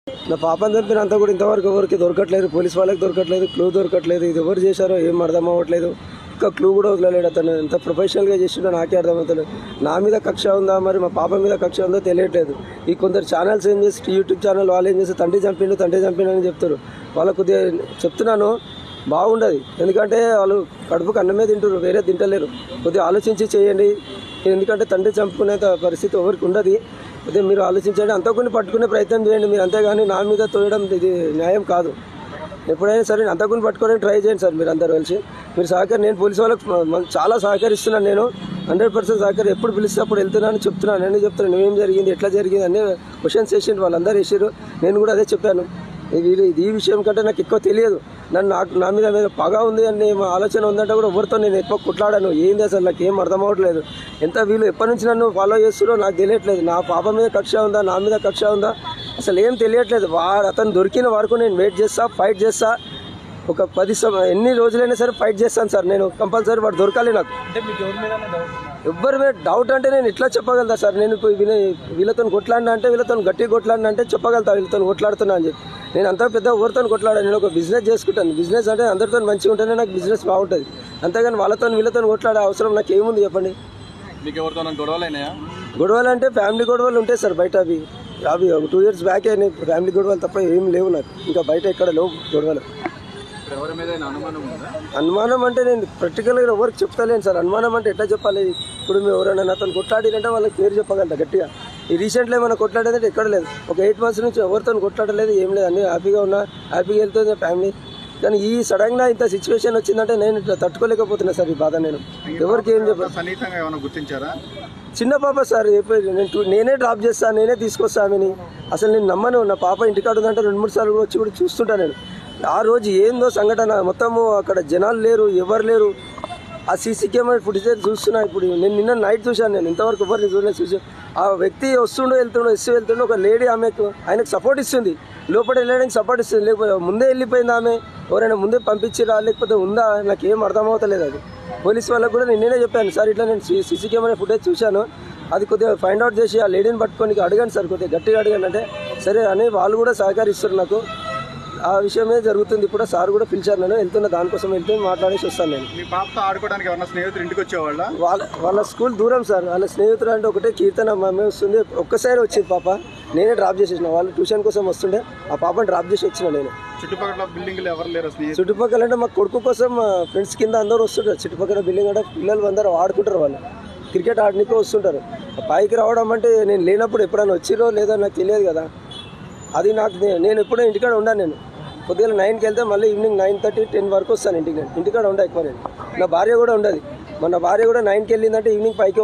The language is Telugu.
నా పాపం చంపినంత కూడా ఇంతవరకు ఎవరికి దొరకట్లేదు, పోలీస్ వాళ్ళకి దొరకట్లేదు, క్లూ దొరకట్లేదు. ఇది ఎవరు చేశారో ఏం అర్థం అవ్వట్లేదు. ఇంకా క్లూ కూడా వదలలేడు అతను. ఎంత ప్రొఫెషనల్గా చేసిండో నాకే అర్థమవుతలేదు. నా మీద కక్ష ఉందా మరి మా పాప మీద కక్ష ఉందో తెలియట్లేదు. ఈ కొందరు ఛానల్స్ ఏం చేసి యూట్యూబ్ ఛానల్ వాళ్ళు ఏం చేసి తండ్రి చంపిండు అని చెప్తారు. వాళ్ళకు కొద్దిగా చెప్తున్నాను బాగుండదు. ఎందుకంటే వాళ్ళు కడుపుకు అన్నమే తింటారు, వేరే తింటలేరు. కొద్దిగా ఆలోచించి చేయండి. ఎందుకంటే తండ్రి చంపుకునే పరిస్థితి ఎవరికి ఉండదు. అదే మీరు ఆలోచించండి, అంతకుని పట్టుకునే ప్రయత్నం చేయండి మీరు. అంతేగాని నా మీద తోయడం ఇది న్యాయం కాదు. ఎప్పుడైనా సరే అంతకుని పట్టుకోవడానికి ట్రై చేయండి సార్. మీరు అందరు కలిసి మీరు నేను పోలీసు వాళ్ళకి చాలా సహకరిస్తున్నాను. నేను 100% సహకరి. ఎప్పుడు పిలిస్తే అప్పుడు వెళ్తున్నాను, చెప్తున్నాను. నేను చెప్తాను నువ్వేం జరిగింది, ఎట్లా జరిగింది అన్నీ క్వశ్చన్స్ వేసిండు. వాళ్ళందరూ వేసారు. నేను కూడా అదే చెప్పాను. ఈ విషయం కంటే నాకు ఎక్కువ తెలియదు. నా మీద పగ ఉంది అని ఆలోచన ఉందంటే కూడా ఎవరితో నేను ఎక్కువ కొట్లాడాను. ఏంది అసలు నాకు ఏం అర్థం అవ్వట్లేదు. ఎంత వీళ్ళు ఎప్పటి నుంచి నన్ను ఫాలో చేస్తున్నారో నాకు తెలియట్లేదు. నా పాప మీద కక్ష ఉందా, నా మీద కక్ష ఉందా అసలు ఏం తెలియట్లేదు. అతను దొరికిన వరకు నేను వెయిట్ చేస్తా, ఫైట్ చేస్తా. ఒక 10 ఎన్ని రోజులైనా సరే ఫైట్ చేస్తాను సార్. నేను కంపల్సరీ వాడు దొరకాలి నాకు. ఎవ్వరి మీద డౌట్ అంటే నేను ఇట్లా చెప్పగలుగుతా సార్. నేను వీళ్ళతో కొట్లాడినా అంటే, వీళ్ళతో గట్టి కొట్లాడినా అంటే చెప్పగలుగుతా వీళ్ళతో కొట్లాడుతున్నా అని చెప్పి. నేను అంతా పెద్ద ఎవరితో కొట్లాడాను. నేను ఒక బిజినెస్ చేసుకుంటాను. బిజినెస్ అంటే అందరితో మంచిగా ఉంటేనే నాకు బిజినెస్ బాగుంటుంది. అంతేగాని వీళ్ళతో కొట్లాడే అవసరం నాకు ఏముంది చెప్పండి. గొడవలు అంటే ఫ్యామిలీ గొడవలు ఉంటాయి సార్. బయట అవి 2 years బ్యాక్ అయినాయి ఫ్యామిలీ గొడవలు తప్ప ఏం లేవు నాకు. ఇంకా బయట ఎక్కడ లేవు గొడవలు. అనుమానం అంటే నేను ప్రాక్టికల్గా ఎవరికి చెప్తలేను సార్. అనుమానం అంటే ఎట్లా చెప్పాలి? ఇప్పుడు మేము ఎవరైనా నాతో కొట్లాడినంటే వాళ్ళకి పేరు చెప్పగలట గట్టిగా. ఈ రీసెంట్లీ ఏమైనా కొట్లాడేదంటే ఎక్కడ లేదు. ఒక 8 months నుంచి ఎవరితో కొట్లాడలేదు, ఏం లేదు. అన్నీ హ్యాపీగా ఉన్నా, హ్యాపీగా వెళ్తుంది ఫ్యామిలీ. కానీ ఈ సడన్గా ఇంత సిచ్యువేషన్ వచ్చిందంటే నేను ఇట్లా తట్టుకోలేకపోతున్నా సార్. ఈ బాధ నేను ఎవరికి ఏం చెప్పాను. గుర్తించారా? చిన్న పాప సార్. నేనే డ్రాప్ చేస్తాను, నేనే తీసుకొస్తామని. అసలు నేను నమ్మను. నా పాప ఇంటికాడ ఉందంటే 2-3 సార్లు వచ్చి కూడా చూస్తుంటా నేను. ఆ రోజు ఏందో సంఘటన మొత్తము అక్కడ జనాలు లేరు, ఎవరు లేరు. ఆ సీసీ కెమెరా ఫుటేజ్ చూస్తున్నా. ఇప్పుడు నేను నిన్న నైట్ చూశాను. నేను ఇంతవరకు ఎవరిని చూడలేదు. చూసాను ఆ వ్యక్తి వెళ్తుండో ఒక లేడీ ఆయనకు సపోర్ట్ ఇస్తుంది. లోపల వెళ్ళడానికి సపోర్ట్ ఇస్తుంది. లేకపోతే ముందే వెళ్ళిపోయింది ఆమె. ఎవరైనా ముందే పంపించిరా లేకపోతే ఉందా నాకేం అర్థమవుతలేదు. అది పోలీస్ వాళ్ళకు కూడా నేనే చెప్పాను సార్. ఇట్లా నేను సీసీ కెమెరా ఫుటేజ్ చూశాను, అది కొద్దిగా ఫైండ్ అవుట్ చేసి ఆ లేడీని పట్టుకొని అడగండి సార్, కొద్దిగా గట్టిగా అడగండి అంటే సరే అని వాళ్ళు కూడా సహకరిస్తారు నాకు. ఆ విషయమే జరుగుతుంది. ఇప్పుడు సార్ కూడా పిలిచారు. నేను వెళ్తున్నా, దానికోసం వెళ్తే మాట్లాడేసి వస్తాను. నేను మీ పాపతో ఆడుకోవడానికి ఎవరైనా స్నేహితులు ఇంటికి వచ్చేవాళ్ళ? వాళ్ళ స్కూల్ దూరం సార్. వాళ్ళ స్నేహితులు అంటే ఒకటే కీర్తన అమ్మాయి వస్తుంది. ఒక్కసారి వచ్చింది పాప. నేనే డ్రాప్ చేసేసిన. వాళ్ళు ట్యూషన్ కోసం వస్తుండే ఆ పాపని డ్రాప్ చేసి వచ్చిన నేను. చుట్టుపక్కల బిల్డింగ్లు ఎవరు లేరు? చుట్టుపక్కల అంటే మా కొడుకు కోసం ఫ్రెండ్స్ కింద అందరూ వస్తుంటారు. చుట్టుపక్కల బిల్డింగ్ అంటే పిల్లలు అందరూ ఆడుకుంటారు. వాళ్ళు క్రికెట్ ఆడడానికి వస్తుంటారు. పైకి రావడం అంటే నేను లేనప్పుడు ఎప్పుడైనా వచ్చిరో లేదో నాకు తెలియదు కదా. అది నాకు నేను ఎప్పుడో ఇంటికాడ ఉన్నాను. నేను పొద్దున్న 9కి వెళ్తే మళ్ళీ ఈవినింగ్ 9:30, 10 వరకు వస్తాను ఇంటికి. నేను ఇంటికాడ ఎక్కువ. నేను నా భార్య కూడా ఉండదు. మన భార్య కూడా 9కి వెళ్ళిందంటే ఈవినింగ్ 5కి వస్తాను.